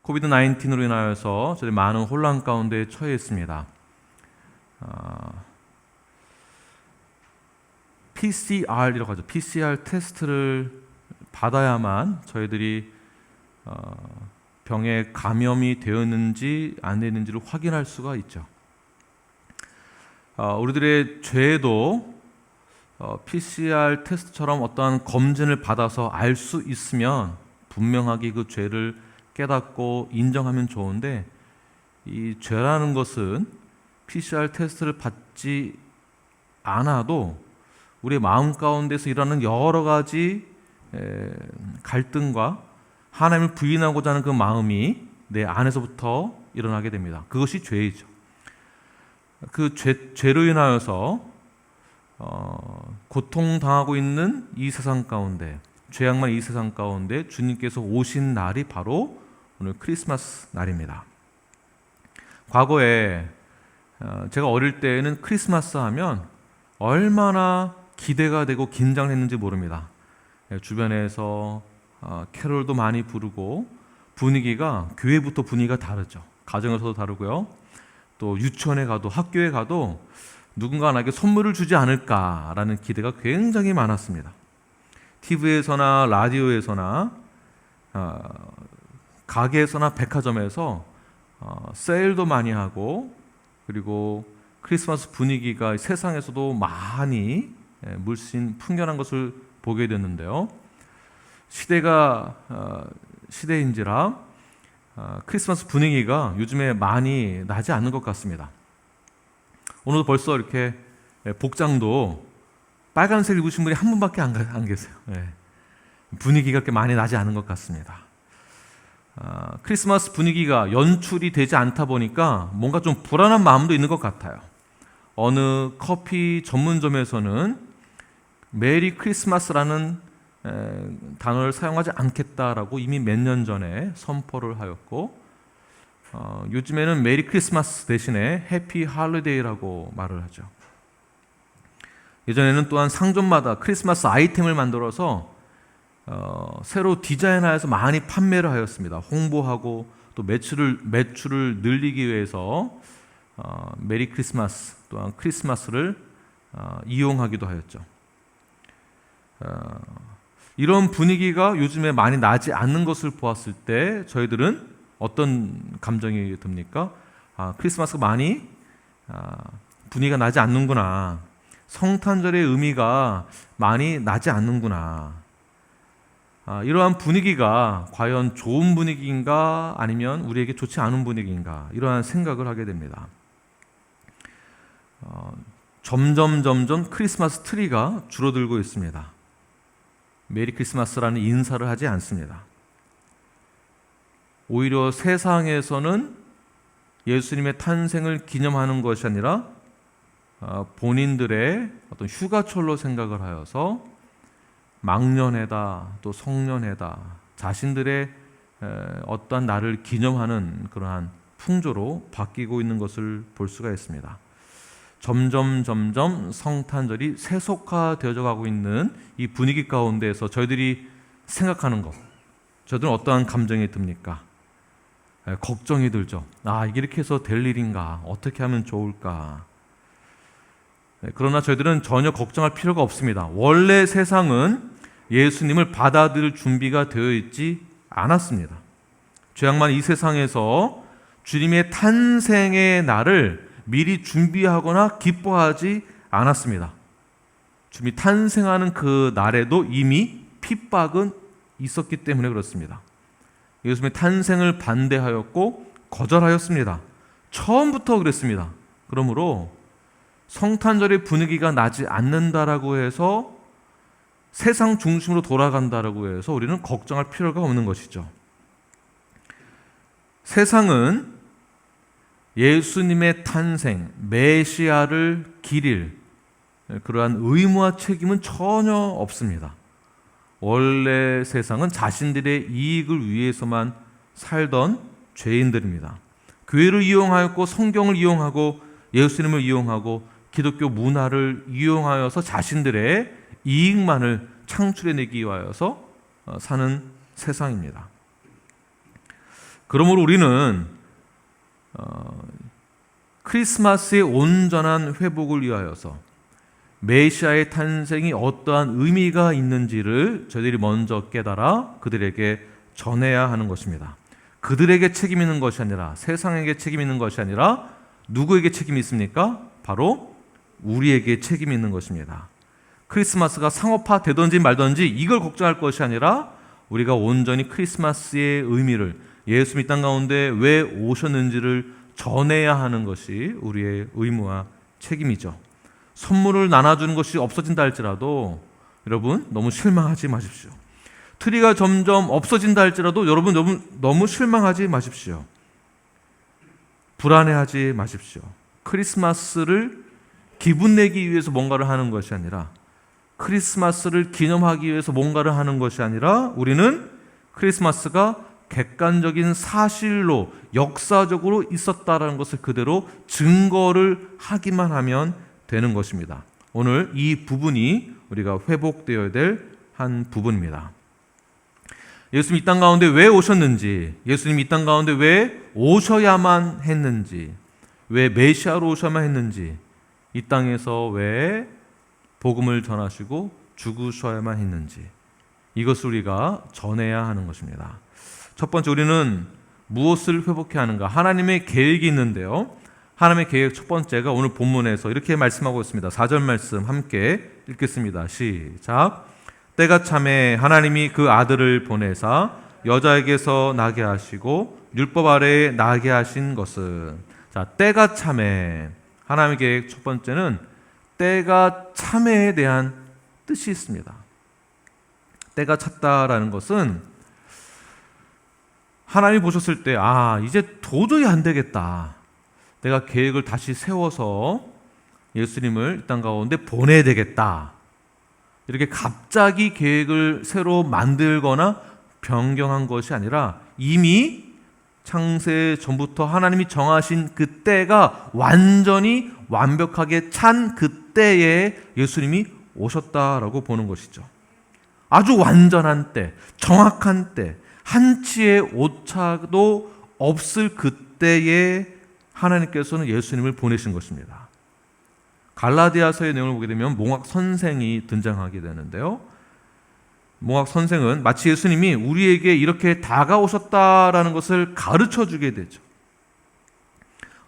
코비드-19으로 인하여서 저희 많은 혼란 가운데 처해 있습니다. PCR이라고 하죠. PCR 테스트를 받아야만 저희들이 병에 감염이 되었는지 안 되었는지를 확인할 수가 있죠. 우리들의 죄도 PCR 테스트처럼 어떠한 검진을 받아서 알 수 있으면 분명하게 그 죄를 깨닫고 인정하면 좋은데, 이 죄라는 것은 PCR 테스트를 받지 않아도 우리의 마음 가운데서 일어나는 여러 가지 갈등과 하나님을 부인하고자 하는 그 마음이 내 안에서부터 일어나게 됩니다. 그것이 죄이죠. 그 죄로 인하여서 고통당하고 있는 이 세상 가운데, 죄악만 이 세상 가운데 주님께서 오신 날이 바로 오늘 크리스마스 날입니다. 과거에 제가 어릴 때에는 크리스마스 하면 얼마나 기대가 되고 긴장했는지 모릅니다. 주변에서 캐롤도 많이 부르고 분위기가, 교회부터 분위기가 다르죠. 가정에서도 다르고요. 또 유치원에 가도 학교에 가도 누군가 나에게 선물을 주지 않을까라는 기대가 굉장히 많았습니다. TV에서나 라디오에서나 가게에서나 백화점에서 세일도 많이 하고, 그리고 크리스마스 분위기가 세상에서도 많이 물씬 풍겨난 것을 보게 됐는데요. 시대가 시대인지라 크리스마스 분위기가 요즘에 많이 나지 않는 것 같습니다. 오늘도 벌써 이렇게 복장도 빨간색 입으신 분이 한 분밖에 안 계세요. 분위기가 그렇게 많이 나지 않은 것 같습니다. 크리스마스 분위기가 연출이 되지 않다 보니까 뭔가 좀 불안한 마음도 있는 것 같아요. 어느 커피 전문점에서는 메리 크리스마스라는 단어를 사용하지 않겠다라고 이미 몇 년 전에 선포를 하였고, 요즘에는 메리 크리스마스 대신에 해피 할리데이라고 말을 하죠. 예전에는 또한 상점마다 크리스마스 아이템을 만들어서 새로 디자인하여서 많이 판매를 하였습니다. 홍보하고 또 매출을 늘리기 위해서 메리 크리스마스 또한 크리스마스를 이용하기도 하였죠. 이런 분위기가 요즘에 많이 나지 않는 것을 보았을 때 저희들은 어떤 감정이 듭니까? 크리스마스가 많이 분위기가 나지 않는구나. 성탄절의 의미가 많이 나지 않는구나. 이러한 분위기가 과연 좋은 분위기인가 아니면 우리에게 좋지 않은 분위기인가, 이러한 생각을 하게 됩니다. 점점 크리스마스 트리가 줄어들고 있습니다. 메리 크리스마스라는 인사를 하지 않습니다. 오히려 세상에서는 예수님의 탄생을 기념하는 것이 아니라 본인들의 어떤 휴가철로 생각을 하여서 망년회다 또 성년회다, 자신들의 어떠한 날을 기념하는 그러한 풍조로 바뀌고 있는 것을 볼 수가 있습니다. 점점 성탄절이 세속화되어져 가고 있는 이 분위기 가운데에서 저희들이 생각하는 것, 저희들은 어떠한 감정이 듭니까? 걱정이 들죠. 이게 이렇게 해서 될 일인가? 어떻게 하면 좋을까? 그러나 저희들은 전혀 걱정할 필요가 없습니다. 원래 세상은 예수님을 받아들일 준비가 되어 있지 않았습니다. 죄악만 이 세상에서 주님의 탄생의 날을 미리 준비하거나 기뻐하지 않았습니다. 주님이 탄생하는 그 날에도 이미 핍박은 있었기 때문에 그렇습니다. 예수님의 탄생을 반대하였고 거절하였습니다. 처음부터 그랬습니다. 그러므로 성탄절의 분위기가 나지 않는다라고 해서 세상 중심으로 돌아간다라고 해서 우리는 걱정할 필요가 없는 것이죠. 세상은 예수님의 탄생, 메시아를 기릴 그러한 의무와 책임은 전혀 없습니다. 원래 세상은 자신들의 이익을 위해서만 살던 죄인들입니다. 교회를 이용하였고 성경을 이용하고 예수님을 이용하고 기독교 문화를 이용하여서 자신들의 이익만을 창출해내기 위하여서 사는 세상입니다. 그러므로 우리는 크리스마스의 온전한 회복을 위하여서 메시아의 탄생이 어떠한 의미가 있는지를 저희들이 먼저 깨달아 그들에게 전해야 하는 것입니다. 그들에게 책임 있는 것이 아니라, 세상에게 책임 있는 것이 아니라 누구에게 책임이 있습니까? 바로 우리에게 책임이 있는 것입니다. 크리스마스가 상업화 되든지 말든지 이걸 걱정할 것이 아니라 우리가 온전히 크리스마스의 의미를, 예수님이 땅 가운데 왜 오셨는지를 전해야 하는 것이 우리의 의무와 책임이죠. 선물을 나눠주는 것이 없어진다 할지라도 여러분 너무 실망하지 마십시오. 트리가 점점 없어진다 할지라도 여러분 너무 실망하지 마십시오. 불안해하지 마십시오. 크리스마스를 기분 내기 위해서 뭔가를 하는 것이 아니라, 크리스마스를 기념하기 위해서 뭔가를 하는 것이 아니라, 우리는 크리스마스가 객관적인 사실로 역사적으로 있었다라는 것을 그대로 증거를 하기만 하면 되는 것입니다. 오늘 이 부분이 우리가 회복되어야 될 한 부분입니다. 예수님 이 땅 가운데 왜 오셨는지, 예수님 이 땅 가운데 왜 오셔야만 했는지, 왜 메시아로 오셔야만 했는지, 이 땅에서 왜 복음을 전하시고 죽으셔야만 했는지, 이것을 우리가 전해야 하는 것입니다. 첫 번째, 우리는 무엇을 회복해야 하는가? 하나님의 계획이 있는데요, 하나님의 계획 첫 번째가 오늘 본문에서 이렇게 말씀하고 있습니다. 4절 말씀 함께 읽겠습니다. 시작. 때가 차매 하나님이 그 아들을 보내사 여자에게서 나게 하시고 율법 아래에 나게 하신 것은, 자, 때가 차매, 하나님의 계획 첫 번째는 때가 차매에 대한 뜻이 있습니다. 때가 찼다라는 것은 하나님이 보셨을 때, 이제 도저히 안 되겠다, 내가 계획을 다시 세워서 예수님을 이 땅 가운데 보내야 되겠다, 이렇게 갑자기 계획을 새로 만들거나 변경한 것이 아니라 이미 창세 전부터 하나님이 정하신 그 때가 완전히 완벽하게 찬 그때에 예수님이 오셨다라고 보는 것이죠. 아주 완전한 때, 정확한 때, 한치의 오차도 없을 그때에 하나님께서는 예수님을 보내신 것입니다. 갈라디아서의 내용을 보게 되면 몽학 선생이 등장하게 되는데요, 몽학 선생은 마치 예수님이 우리에게 이렇게 다가오셨다라는 것을 가르쳐 주게 되죠.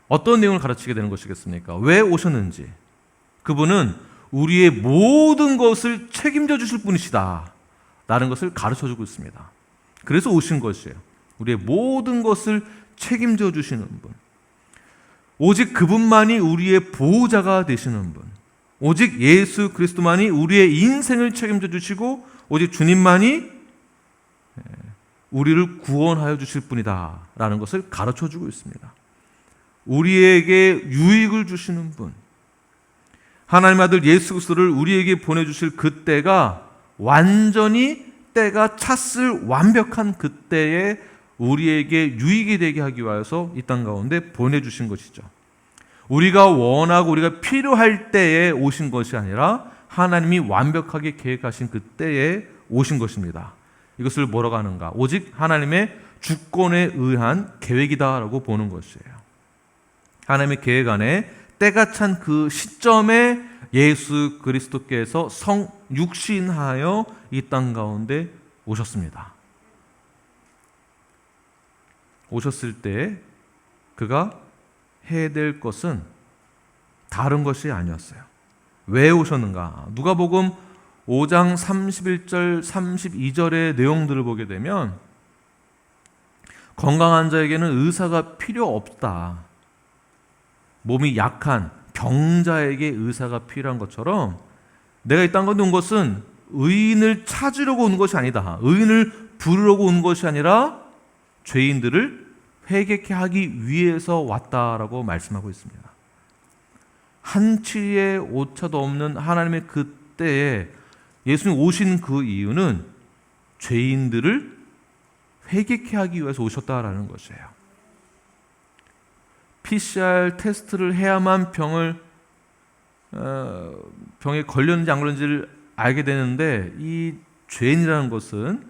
어떤 내용을 가르치게 되는 것이겠습니까? 왜 오셨는지, 그분은 우리의 모든 것을 책임져 주실 분이시다 라는 것을 가르쳐 주고 있습니다. 그래서 오신 것이에요. 우리의 모든 것을 책임져 주시는 분, 오직 그분만이 우리의 보호자가 되시는 분, 오직 예수 그리스도만이 우리의 인생을 책임져 주시고 오직 주님만이 우리를 구원하여 주실 분이다 라는 것을 가르쳐 주고 있습니다. 우리에게 유익을 주시는 분, 하나님 아들 예수 그리스도를 우리에게 보내주실 그때가 완전히 때가 찼을 완벽한 그때에 우리에게 유익이 되게 하기 위해서 이 땅 가운데 보내주신 것이죠. 우리가 원하고 우리가 필요할 때에 오신 것이 아니라 하나님이 완벽하게 계획하신 그때에 오신 것입니다. 이것을 뭐라고 하는가? 오직 하나님의 주권에 의한 계획이다라고 보는 것이에요. 하나님의 계획 안에 때가 찬 그 시점에 예수 그리스도께서 성육신하여 이 땅 가운데 오셨습니다. 오셨을 때 그가 해야 될 것은 다른 것이 아니었어요. 왜 오셨는가? 누가복음 5장 31절 32절의 내용들을 보게 되면 건강한 자에게는 의사가 필요 없다, 몸이 약한 병자에게 의사가 필요한 것처럼 내가 이 땅 가운데 온 것은 의인을 찾으려고 온 것이 아니다, 의인을 부르려고 온 것이 아니라 죄인들을 회개케 하기 위해서 왔다라고 말씀하고 있습니다. 한치의 오차도 없는 하나님의 그때에 예수님 오신 그 이유는 죄인들을 회개케 하기 위해서 오셨다라는 것이에요. PCR 테스트를 해야만 병에 걸렸는지 안 걸렸는지를 알게 되는데, 이 죄인이라는 것은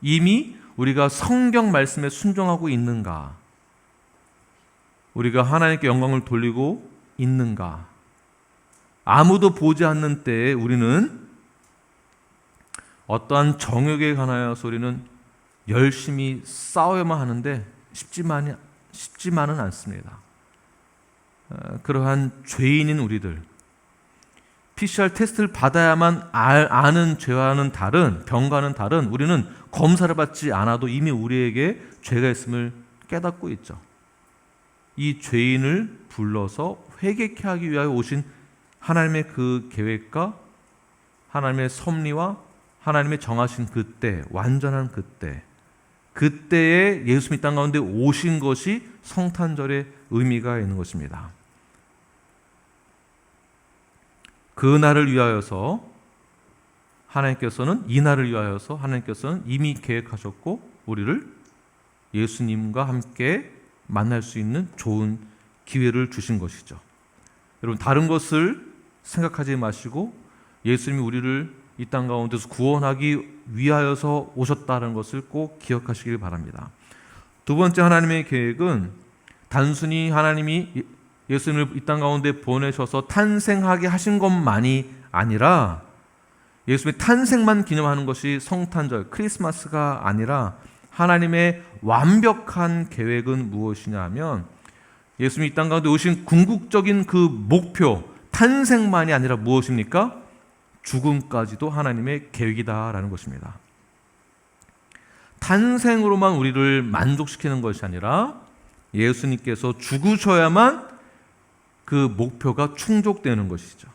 이미 우리가 성경 말씀에 순종하고 있는가? 우리가 하나님께 영광을 돌리고 있는가? 아무도 보지 않는 때에 우리는 어떠한 정욕에 관하여서 우리는 열심히 싸워야만 하는데 쉽지만은 않습니다. 그러한 죄인인 우리들, PCR 테스트를 받아야만 아는 죄와는 다른, 병과는 다른, 우리는 검사를 받지 않아도 이미 우리에게 죄가 있음을 깨닫고 있죠. 이 죄인을 불러서 회개케 하기 위하여 오신 하나님의 그 계획과 하나님의 섭리와 하나님의 정하신 그때, 완전한 그때에 예수님이 이 땅 가운데 오신 것이 성탄절의 의미가 있는 것입니다. 그 날을 위하여서 하나님께서는 이미 계획하셨고 우리를 예수님과 함께 만날 수 있는 좋은 기회를 주신 것이죠. 여러분, 다른 것을 생각하지 마시고 예수님이 우리를 이 땅 가운데서 구원하기 위하여서 오셨다는 것을 꼭 기억하시길 바랍니다. 두 번째, 하나님의 계획은 단순히 하나님이 예수님을 이 땅 가운데 보내셔서 탄생하게 하신 것만이 아니라, 예수님의 탄생만 기념하는 것이 성탄절, 크리스마스가 아니라 하나님의 완벽한 계획은 무엇이냐 하면, 예수님이 이 땅 가운데 오신 궁극적인 그 목표, 탄생만이 아니라 무엇입니까? 죽음까지도 하나님의 계획이다라는 것입니다. 탄생으로만 우리를 만족시키는 것이 아니라 예수님께서 죽으셔야만 그 목표가 충족되는 것이죠.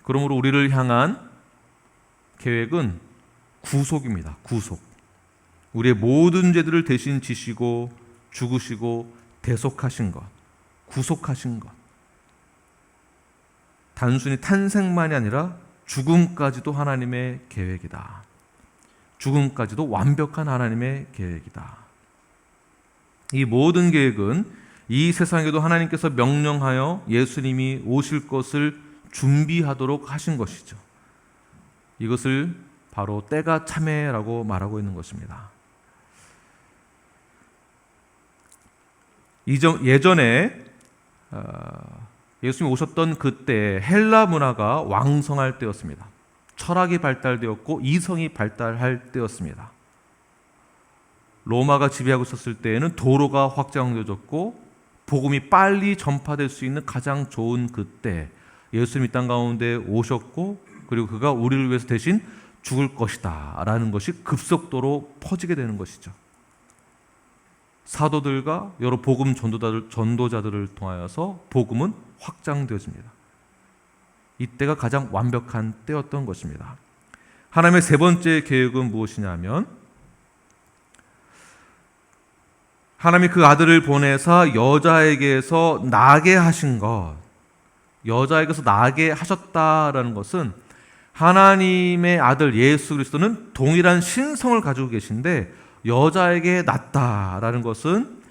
그러므로 우리를 향한 계획은 구속입니다. 구속. 우리의 모든 죄들을 대신 지시고 죽으시고 대속하신 것, 구속하신 것. 단순히 탄생만이 아니라 죽음까지도 하나님의 계획이다. 죽음까지도 완벽한 하나님의 계획이다. 이 모든 계획은 이 세상에도 하나님께서 명령하여 예수님이 오실 것을 준비하도록 하신 것이죠. 이것을 바로 때가 참회라고 말하고 있는 것입니다. 예전에 예수님이 오셨던 그때 헬라 문화가 왕성할 때였습니다. 철학이 발달되었고 이성이 발달할 때였습니다. 로마가 지배하고 있었을 때에는 도로가 확장되어졌고 복음이 빨리 전파될 수 있는 가장 좋은 그때, 예수님이 땅 가운데 오셨고 그리고 그가 우리를 위해서 대신 죽을 것이다 라는 것이 급속도로 퍼지게 되는 것이죠. 사도들과 여러 복음 전도자들을 통하여서 복음은 확장되어집니다. 이때가 가장 완벽한 때였던 것입니다. 하나님의 세 번째 계획은 무엇이냐면, 하나님이 그 아들을 보내사 여자에게서 나게 하신 것, 여자에게서 나게 하셨다라는 것은 하나님의 아들 예수 그리스도는 동일한 신성을 가지고 계신데 여자에게 낳았다라는 것은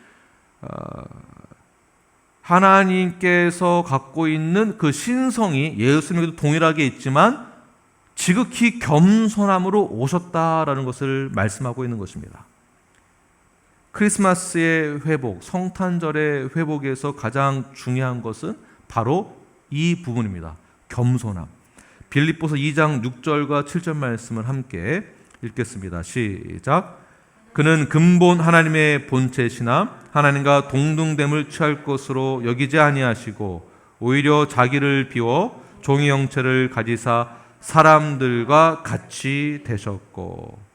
하나님께서 갖고 있는 그 신성이 예수님에게도 동일하게 있지만 지극히 겸손함으로 오셨다라는 것을 말씀하고 있는 것입니다. 크리스마스의 회복, 성탄절의 회복에서 가장 중요한 것은 바로 이 부분입니다. 겸손함. 빌립보서 2장 6절과 7절 말씀을 함께 읽겠습니다. 시작. 그는 근본 하나님의 본체시나 하나님과 동등됨을 취할 것으로 여기지 아니하시고 오히려 자기를 비워 종의 형체를 가지사 사람들과 같이 되셨고.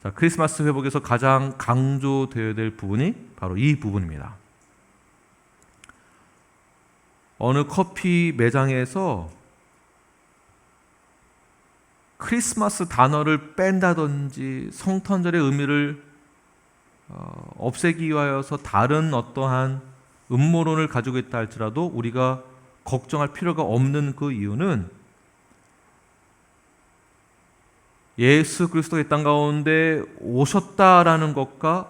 자, 크리스마스 회복에서 가장 강조되어야 될 부분이 바로 이 부분입니다. 어느 커피 매장에서 크리스마스 단어를 뺀다든지 성탄절의 의미를 없애기 위하여서 다른 어떠한 음모론을 가지고 있다 할지라도 우리가 걱정할 필요가 없는 그 이유는 예수 그리스도가 이 땅 가운데 오셨다라는 것과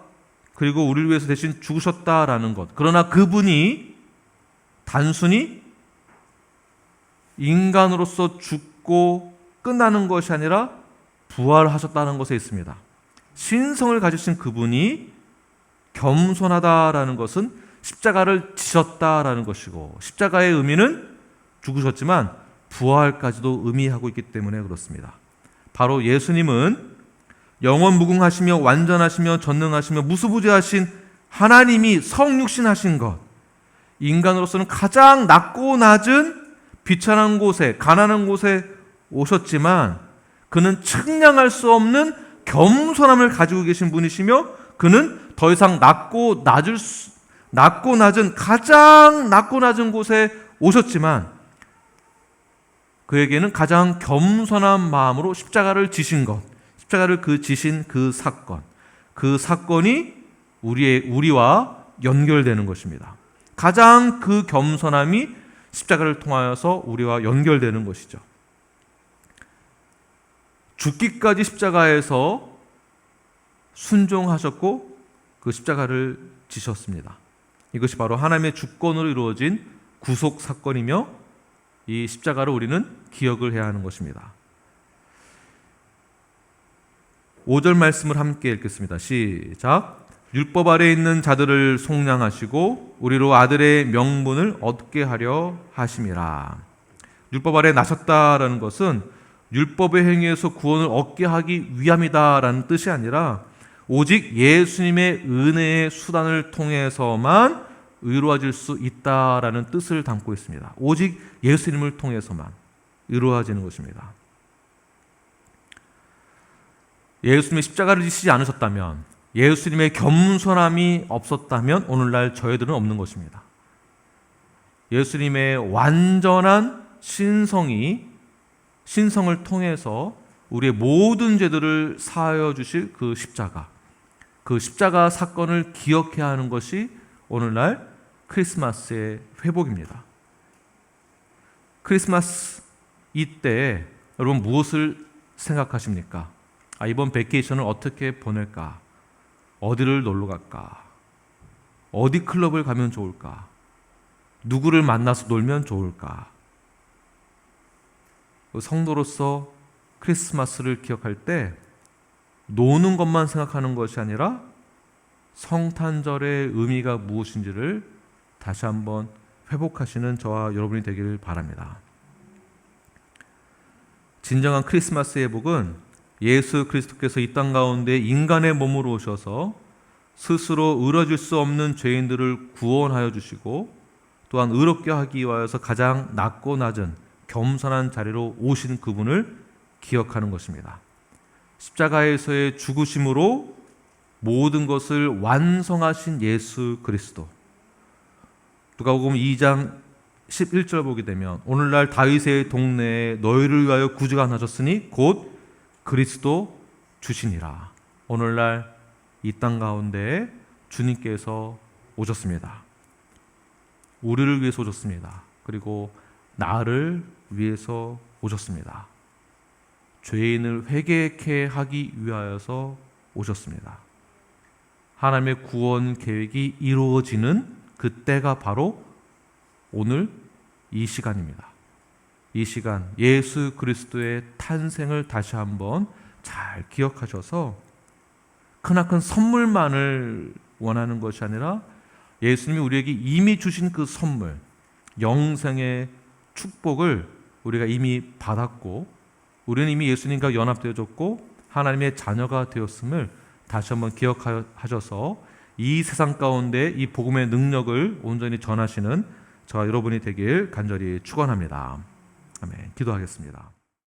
그리고 우리를 위해서 대신 죽으셨다라는 것, 그러나 그분이 단순히 인간으로서 죽고 끝나는 것이 아니라 부활하셨다는 것에 있습니다. 신성을 가지신 그분이 겸손하다라는 것은 십자가를 지셨다라는 것이고, 십자가의 의미는 죽으셨지만 부활까지도 의미하고 있기 때문에 그렇습니다. 바로 예수님은 영원 무궁하시며 완전하시며 전능하시며 무수부지하신 하나님이 성육신하신 것, 인간으로서는 가장 낮고 낮은 비천한 곳에, 가난한 곳에 오셨지만 그는 측량할 수 없는 겸손함을 가지고 계신 분이시며, 그는 더 이상 낮고 낮은 가장 낮고 낮은 곳에 오셨지만 그에게는 가장 겸손한 마음으로 십자가를 지신 것, 십자가를 지신 그 사건이 우리와 연결되는 것입니다. 가장 그 겸손함이 십자가를 통하여서 우리와 연결되는 것이죠. 죽기까지 십자가에서 순종하셨고 그 십자가를 지셨습니다. 이것이 바로 하나님의 주권으로 이루어진 구속 사건이며, 이 십자가를 우리는 기억을 해야 하는 것입니다. 5절 말씀을 함께 읽겠습니다. 시작. 율법 아래 있는 자들을 속량하시고 우리로 아들의 명분을 얻게 하려 하심이라. 율법 아래 나셨다라는 것은 율법의 행위에서 구원을 얻게 하기 위함이다라는 뜻이 아니라 오직 예수님의 은혜의 수단을 통해서만 의로워질 수 있다라는 뜻을 담고 있습니다. 오직 예수님을 통해서만 의로워지는 것입니다. 예수님이 십자가를 지시지 않으셨다면, 예수님의 겸손함이 없었다면 오늘날 저희들은 없는 것입니다. 예수님의 완전한 신성을 통해서 우리의 모든 죄들을 사하여 주실 그 십자가 사건을 기억해야 하는 것이 오늘날 크리스마스의 회복입니다. 크리스마스 이때 여러분 무엇을 생각하십니까? 이번 베케이션을 어떻게 보낼까? 어디를 놀러 갈까? 어디 클럽을 가면 좋을까? 누구를 만나서 놀면 좋을까? 성도로서 크리스마스를 기억할 때 노는 것만 생각하는 것이 아니라 성탄절의 의미가 무엇인지를 다시 한번 회복하시는 저와 여러분이 되기를 바랍니다. 진정한 크리스마스의 복은 예수 그리스도께서 이 땅 가운데 인간의 몸으로 오셔서 스스로 의로워질 수 없는 죄인들을 구원하여 주시고, 또한 의롭게 하기 위하여서 가장 낮고 낮은 겸손한 자리로 오신 그분을 기억하는 것입니다. 십자가에서의 죽으심으로 모든 것을 완성하신 예수 그리스도. 누가복음 2장 11절 보게 되면 오늘날 다윗의 동네에 너희를 위하여 구주가 나셨으니 곧 그리스도 주시니라. 오늘날 이 땅 가운데 주님께서 오셨습니다. 우리를 위해서 오셨습니다. 그리고 나를 위해서 오셨습니다. 죄인을 회개케 하기 위하여서 오셨습니다. 하나님의 구원 계획이 이루어지는 그때가 바로 오늘 이 시간입니다. 이 시간 예수 그리스도의 탄생을 다시 한번 잘 기억하셔서 크나큰 선물만을 원하는 것이 아니라 예수님이 우리에게 이미 주신 그 선물, 영생의 축복을 우리가 이미 받았고, 우리는 이미 예수님과 연합되어졌고 하나님의 자녀가 되었음을 다시 한번 기억하셔서 이 세상 가운데 이 복음의 능력을 온전히 전하시는 저와 여러분이 되길 간절히 축원합니다. 아멘. 기도하겠습니다.